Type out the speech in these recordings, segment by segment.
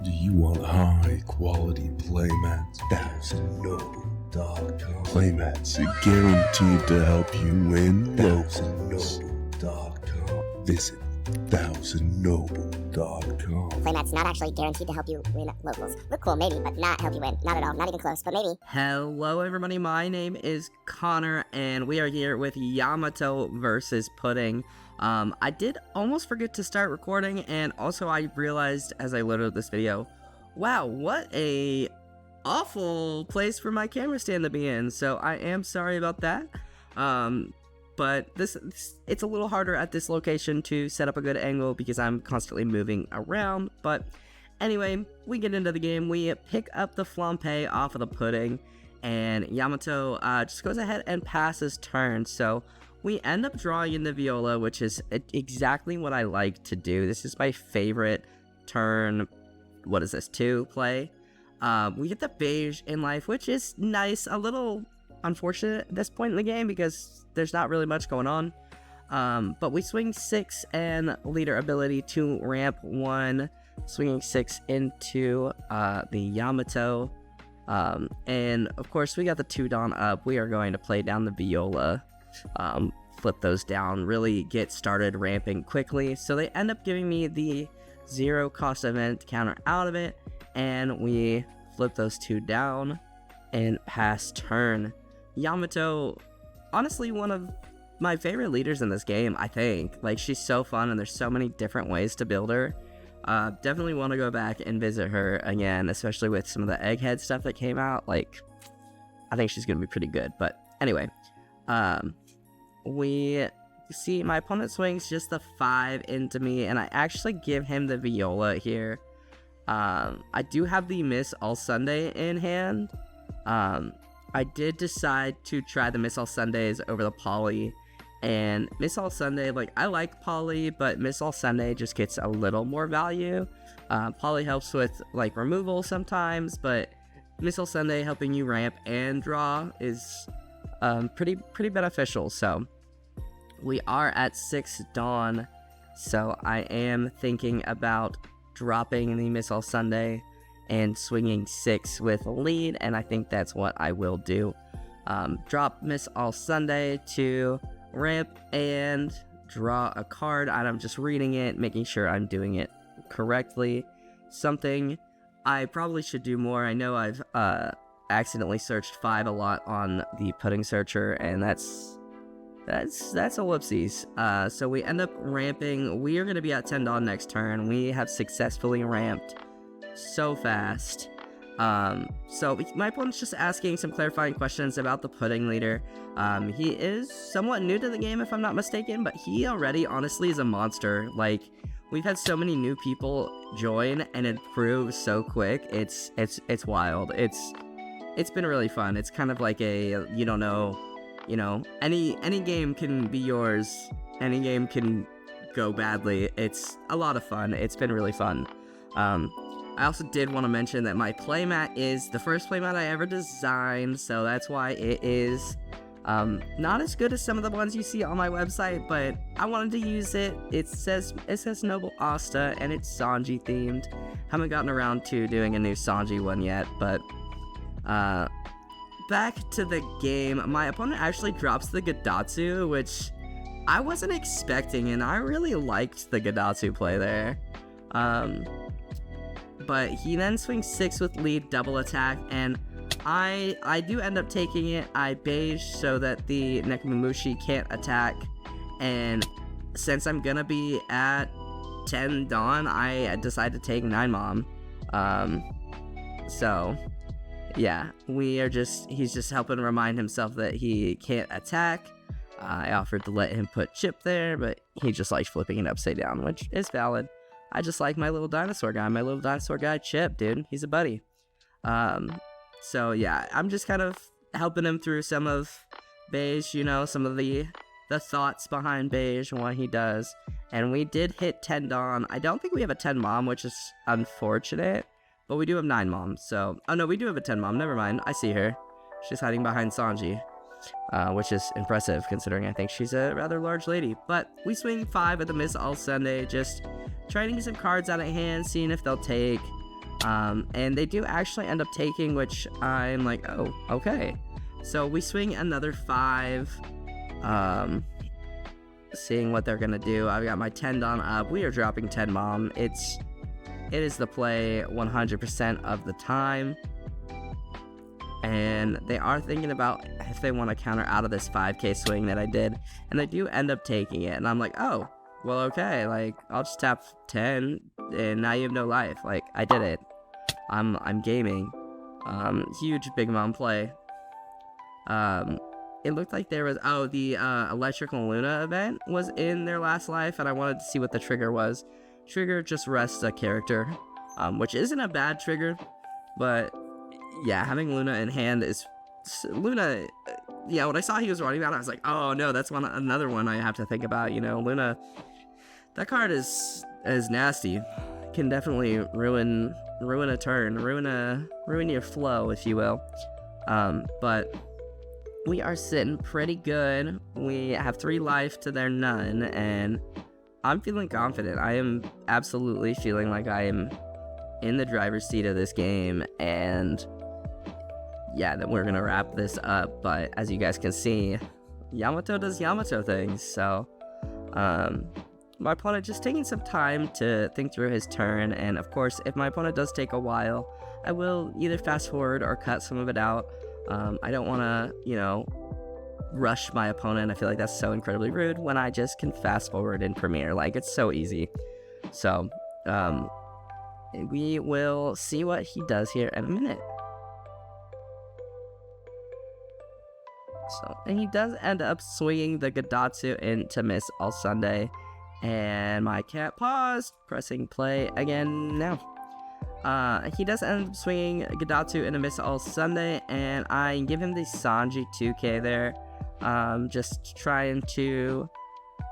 Do you want high quality playmats? That's NobleAsta. Playmats guaranteed to help you win. That's NobleAsta. Visit 1000noble.com. Playmats not actually guaranteed to help you win locals. Look cool, maybe, but not help you win. Not at all. Not even close, but maybe. Hello everybody, my name is Connor, and we are here with Yamato versus Pudding. I did almost forget to start recording, and also I realized as I loaded up this video, wow, what a awful place for my camera stand to be in, so I am sorry about that. But it's a little harder at this location to set up a good angle because I'm constantly moving around. But anyway, we get into the game. We pick up the flampe off of the Pudding, and Yamato just goes ahead and passes turn. So we end up drawing in the Viola, which is exactly what I like to do. This is my favorite turn, what is this, 2 play. We get the beige in life, which is nice, a little unfortunate at this point in the game because there's not really much going on. But we swing 6 and leader ability to ramp 1, swinging 6 into the Yamato. And of course we got the 2 Dawn up. We are going to play down the Viola, flip those down, really get started ramping quickly. So they end up giving me the 0 cost event counter out of it, and we flip those 2 down and pass turn. Yamato, honestly, one of my favorite leaders in this game, I think. Like, she's so fun, and there's so many different ways to build her. Definitely want to go back and visit her again, especially with some of the egghead stuff that came out. Like, I think she's going to be pretty good. But anyway, we see my opponent swings just the 5 into me, and I actually give him the Viola here. I do have the Miss All Sunday in hand. I did decide to try the Miss All Sundays over the Poly, and Miss All Sunday, like, I like Poly, but Miss All Sunday just gets a little more value. Poly helps with, like, removal sometimes, but Miss All Sunday helping you ramp and draw is pretty beneficial. So we are at 6 Dawn, so I am thinking about dropping the Miss All Sunday and swinging 6 with lead, and I think that's what I will do. Drop Miss All Sunday to ramp and draw a card, and I'm just reading it, making sure I'm doing it correctly. Something I probably should do more. I know I've accidentally searched 5 a lot on the Pudding Searcher, and that's a whoopsies. So we end up ramping. We are going to be at 10 Dawn next turn. We have successfully ramped so fast. So my opponent's just asking some clarifying questions about the Pudding leader. He is somewhat new to the game, if I'm not mistaken, but he already honestly is a monster. Like, we've had so many new people join and improve so quick. It's wild. It's been really fun. It's kind of like a, you don't know, you know, any game can be yours. Any game can go badly. It's a lot of fun. It's been really fun. I also did want to mention that my playmat is the first playmat I ever designed, so that's why it is not as good as some of the ones you see on my website, but I wanted to use it. It says NobleAsta, and it's Sanji themed. Haven't gotten around to doing a new Sanji one yet, but back to the game. My opponent actually drops the Gadatsu, which I wasn't expecting, and I really liked the Gadatsu play there. But he then swings 6 with lead double attack, and I do end up taking it. I beige so that the Nekomamushi can't attack, and since I'm gonna be at 10 Dawn, I decide to take 9 Mom. So yeah, he's just helping remind himself that he can't attack. I offered to let him put Chip there, but he just likes flipping it upside down, which is valid. I just like my little dinosaur guy, Chip, dude. He's a buddy. So yeah, I'm just kind of helping him through some of beige, you know, some of the thoughts behind beige and what he does. And we did hit 10 Dawn. I don't think we have a 10 Mom, which is unfortunate, but we do have 9 Mom. So, oh no, we do have a 10 Mom. Never mind. I see her. She's hiding behind Sanji. Which is impressive considering I think she's a rather large lady. But we swing 5 at the Miss All Sunday, just trying to get some cards out of hand, seeing if they'll take. And they do actually end up taking, which I'm like, oh, okay. So we swing another 5, seeing what they're gonna do. I've got my 10 Don up. We are dropping 10 Mom. It is the play 100% of the time. And they are thinking about if they want to counter out of this 5k swing that I did. And they do end up taking it. And I'm like, oh, well, okay. Like, I'll just tap 10 and now you have no life. Like, I did it. I'm gaming. Huge Big Mom play. It looked like there was, the Electrical Luna event was in their last life, and I wanted to see what the trigger was. Trigger just rests a character, which isn't a bad trigger, but yeah, having Luna in hand is, Luna, yeah, when I saw he was running that, I was like, oh no, that's another one I have to think about, you know. Luna, that card is nasty. Can definitely ruin a turn, ruin your flow, if you will. But we are sitting pretty good. We have 3 life to their none, and I'm feeling confident. I am absolutely feeling like I am in the driver's seat of this game, and yeah, that we're gonna wrap this up. But as you guys can see, Yamato does Yamato things, so my opponent just taking some time to think through his turn, and of course, if my opponent does take a while, I will either fast forward or cut some of it out. I don't want to, you know, rush my opponent. I feel like that's so incredibly rude when I just can fast forward in Premiere. Like, it's so easy. So, we will see what he does here in a minute. So, and he does end up swinging the Gadatsu into miss all Sunday. And my cat paused, pressing play again now. He does end up swinging Gadatsu in a miss all Sunday, and I give him the Sanji 2k there, just trying to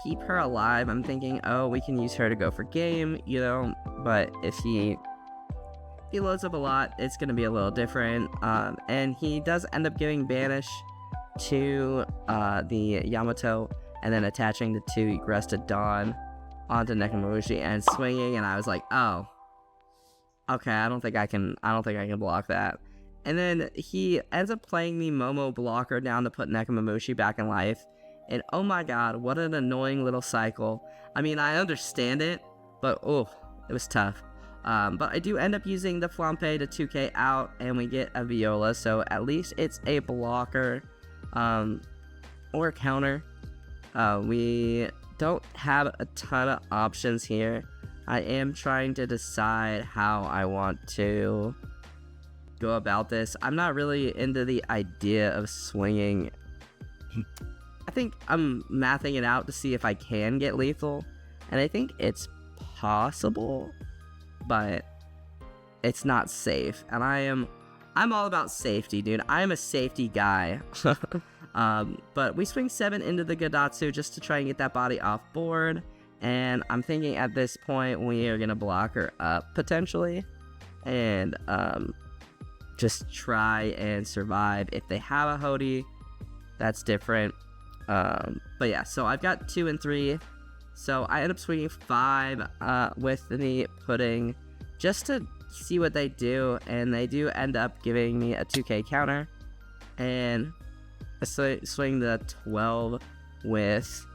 keep her alive. I'm thinking, oh, we can use her to go for game, you know, but if he loads up a lot, it's going to be a little different, and he does end up giving Banish to the Yamato, and then attaching the 2 Agrested Dawn onto Nekomamushi and swinging, and I was like, oh, okay, I don't think I can block that. And then he ends up playing the Momo blocker down to put Nekomamushi back in life. And oh my god, what an annoying little cycle. I mean, I understand it, but oh, it was tough. But I do end up using the Flampe to 2k out, and we get a Viola, so at least it's a blocker or a counter. We don't have a ton of options here. I am trying to decide how I want to go about this. I'm not really into the idea of swinging. I think I'm mathing it out to see if I can get lethal, and I think it's possible, but it's not safe, and I'm all about safety, dude. I am a safety guy. But we swing 7 into the Gadatsu just to try and get that body off board. And I'm thinking at this point we are going to block her up potentially. And just try and survive. If they have a Hody, that's different. But yeah, so I've got 2 and 3. So I end up swinging 5 with the pudding just to see what they do. And they do end up giving me a 2k counter. And I swing the 12 with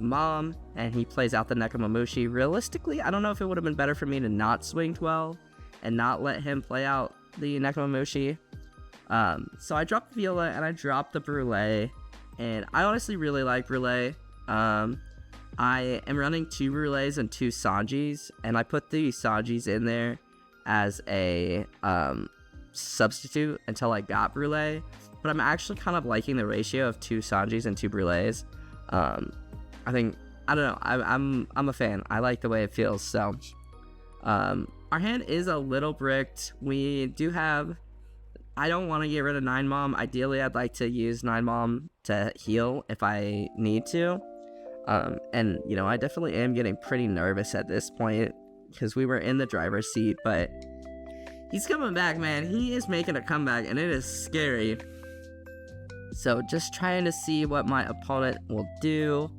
Mom, and he plays out the Nekomamushi. Realistically, I don't know if it would have been better for me to not swing 12 and not let him play out the Nekomamushi. So I dropped the Viola and I dropped the Brulee, and I honestly really like Brulee. I am running 2 Brulees and 2 Sanjis, and I put the Sanjis in there as a substitute until I got Brulee. But I'm actually kind of liking the ratio of 2 Sanjis and 2 Brulees. I think, I don't know, I'm a fan. I like the way it feels. So our hand is a little bricked. We do have, I don't want to get rid of 9 Mom. Ideally, I'd like to use 9 Mom to heal if I need to. And, you know, I definitely am getting pretty nervous at this point because we were in the driver's seat, but he's coming back, man. He is making a comeback, and it is scary. So just trying to see what my opponent will do.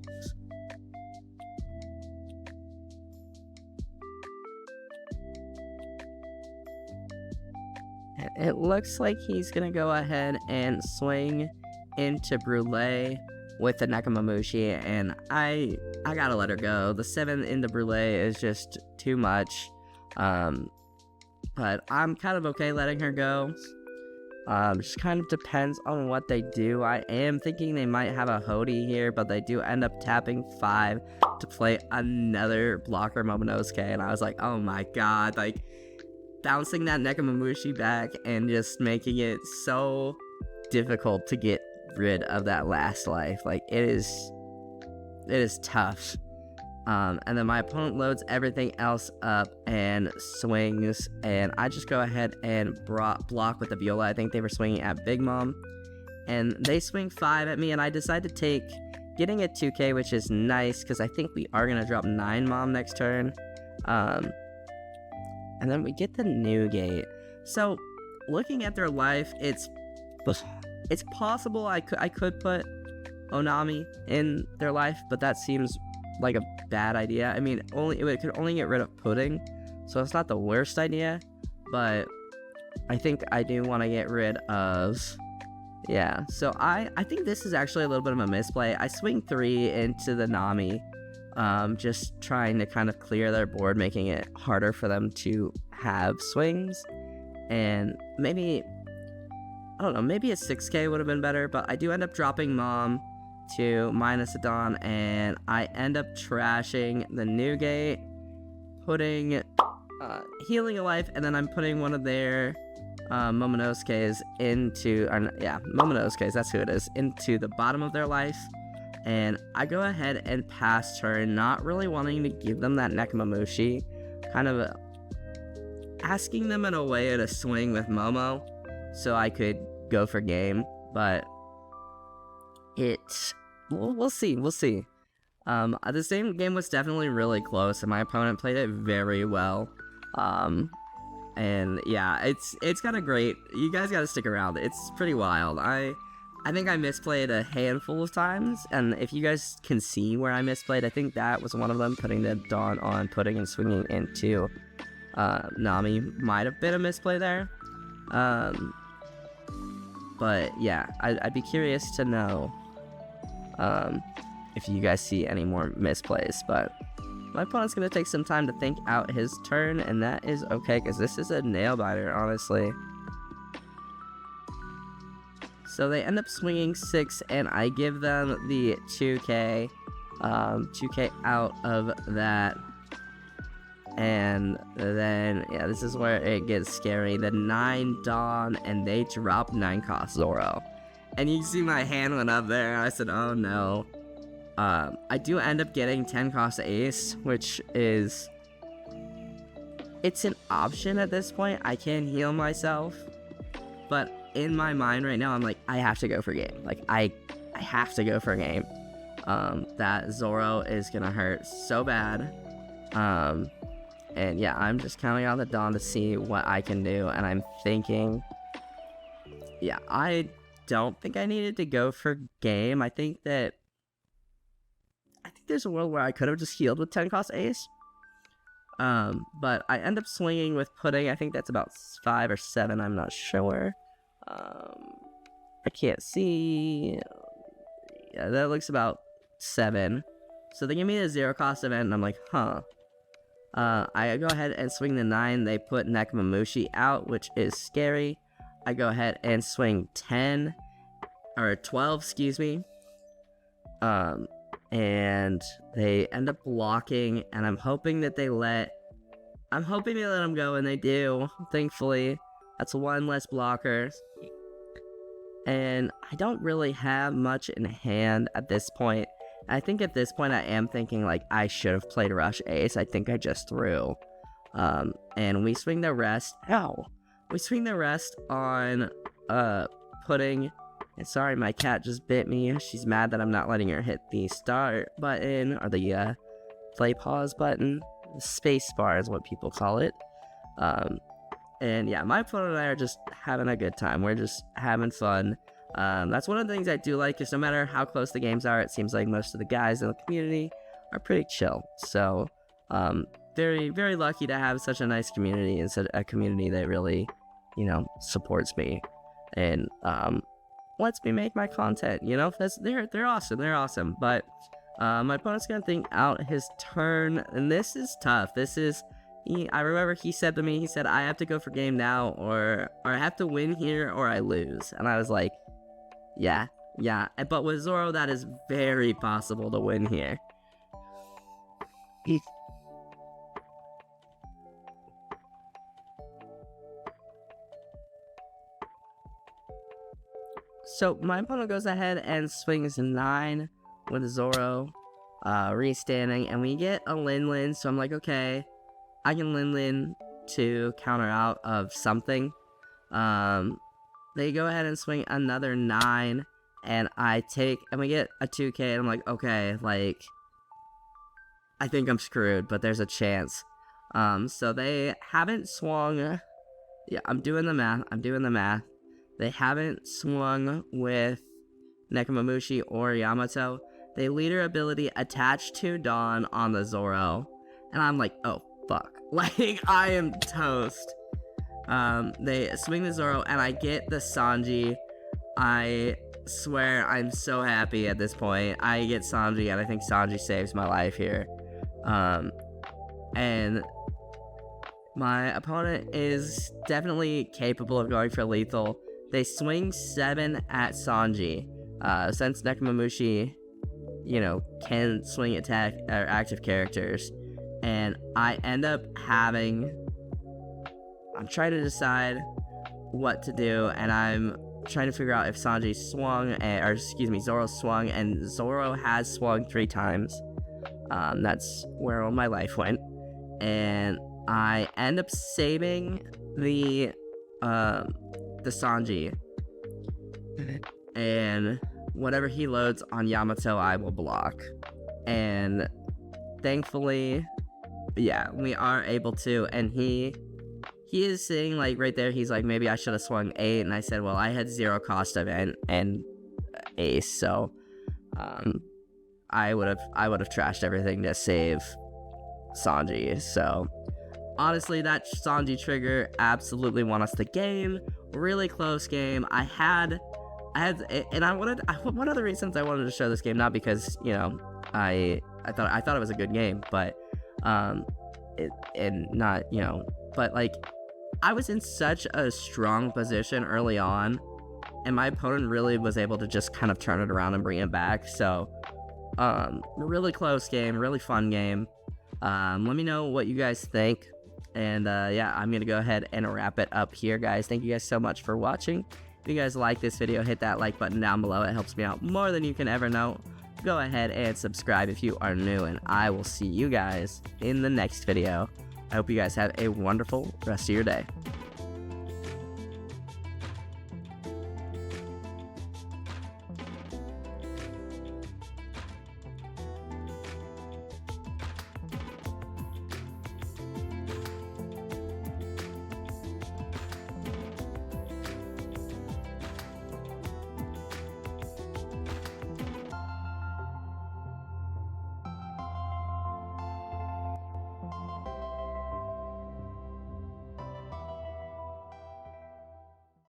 It looks like he's gonna go ahead and swing into Brûlée with the Nekomamushi, and I gotta let her go. The 7 into Brûlée is just too much, but I'm kind of okay letting her go. Just kind of depends on what they do. I am thinking they might have a Hody here, but they do end up tapping 5 to play another blocker Momonosuke, and I was like, oh my god, like, bouncing that Nekomamushi back and just making it so difficult to get rid of that last life. Like, it is tough. And then my opponent loads everything else up and swings, and I just go ahead and block with the Viola. I think they were swinging at Big Mom, and they swing 5 at me, and I decide to take, getting a 2k, which is nice, because I think we are going to drop 9 Mom next turn. And then we get the new gate. So, looking at their life, it's possible I could put Onami in their life, but that seems like a bad idea. I mean, it could only get rid of Pudding, so it's not the worst idea, but I think I do want to get rid of, yeah. So I think this is actually a little bit of a misplay. I swing 3 into the Nami, just trying to kind of clear their board, making it harder for them to have swings, and maybe, I don't know, maybe a 6k would have been better, but I do end up dropping Mom to minus a Dawn, and I end up trashing the new gate, putting healing a life, and then I'm putting one of their Momonosuke's into, Momonosuke's, that's who it is, into the bottom of their life. And I go ahead and pass turn, not really wanting to give them that Nekomamushi, kind of asking them in a way to swing with Momo so I could go for game, but we'll see. The same game was definitely really close, and my opponent played it very well. And yeah, it's got a great, you guys gotta stick around, it's pretty wild. I think I misplayed a handful of times, and if you guys can see where I misplayed, I think that was one of them, putting the Dawn on Pudding and swinging into Nami might have been a misplay there. But yeah, I'd be curious to know if you guys see any more misplays, but my opponent's going to take some time to think out his turn, and that is okay, because this is a nail biter, honestly. So they end up swinging 6, and I give them the 2k, 2k out of that. And then, yeah, this is where it gets scary. The 9 Dawn, and they drop 9 cost Zoro. And you see my hand went up there, and I said, oh no. I do end up getting 10 cost Ace, which is, it's an option at this point. I can heal myself, but in my mind right now, I'm like, I have to go for game. Like, I have to go for game. That Zoro is gonna hurt so bad. And yeah, I'm just counting on the Dawn to see what I can do, and I'm thinking, yeah, I don't think I needed to go for game. I think there's a world where I could have just healed with 10 cost Ace. But I end up swinging with Pudding. I think that's about 5 or 7, I'm not sure. I can't see. Yeah, that looks about 7. So they give me a 0 cost event, and I'm like, huh. I go ahead and swing the 9. They put Nekomamushi out, which is scary. I go ahead and swing 10, or 12, excuse me. And they end up blocking, and I'm hoping they let them go, and they do, thankfully. That's 1 less blocker. And I don't really have much in hand at this point. I think at this point I am thinking, like, I should have played Rush Ace. I think I just threw. And we swing the rest. Ow! We swing the rest on Pudding. And sorry, my cat just bit me. She's mad that I'm not letting her hit the start button, or the play pause button. The space bar is what people call it. And yeah, my opponent and I are just having a good time. We're just having fun. That's one of the things I do like, is no matter how close the games are, it seems like most of the guys in the community are pretty chill. So, very, very lucky to have such a nice community, and such a community that really supports me and lets me make my content. They're awesome. But my opponent's gonna think out his turn, and this is tough. I remember he said to me, I have to go for game now, or I have to win here, or I lose. And I was like, yeah. But with Zoro, that is very possible to win here. So my opponent goes ahead and swings 9 with Zoro, restanding, and we get a Lin. So I'm like, okay, I can Lin to counter out of something. They go ahead and swing another 9, and we get a 2K, and I'm like, okay, like, I think I'm screwed, but there's a chance. So they haven't swung. Yeah, I'm doing the math. They haven't swung with Nekomamushi or Yamato. They leader ability attached to Dawn on the Zoro. And I'm like, oh, fuck. Like, I am toast. They swing the Zoro, and I get the Sanji. I swear I'm so happy at this point. I get Sanji, and I think Sanji saves my life here. And my opponent is definitely capable of going for lethal. They swing 7 at Sanji. Since Nekomamushi, can swing attack or active characters. And I end up I'm trying to decide what to do, and I'm trying to figure out if Sanji swung, Zoro swung, and Zoro has swung 3 times. That's where all my life went. And I end up saving the Sanji. And whatever he loads on Yamato, I will block. And thankfully, yeah, we are able to. And he is saying, like, right there, he's like, maybe I should have swung 8. And I said, well, I had 0 cost event and ace, so I would have trashed everything to save Sanji. So honestly, that Sanji trigger absolutely won us the game. Really close game. One of the reasons I wanted to show this game, not because I thought it was a good game, but but like, I was in such a strong position early on, and my opponent really was able to just kind of turn it around and bring it back. So really close game, really fun game. Let me know what you guys think. And yeah, I'm gonna go ahead and wrap it up here, guys. Thank you guys so much for watching. If you guys like this video, hit that like button down below. It helps me out more than you can ever know. Go ahead and subscribe if you are new, and I will see you guys in the next video. I hope you guys have a wonderful rest of your day.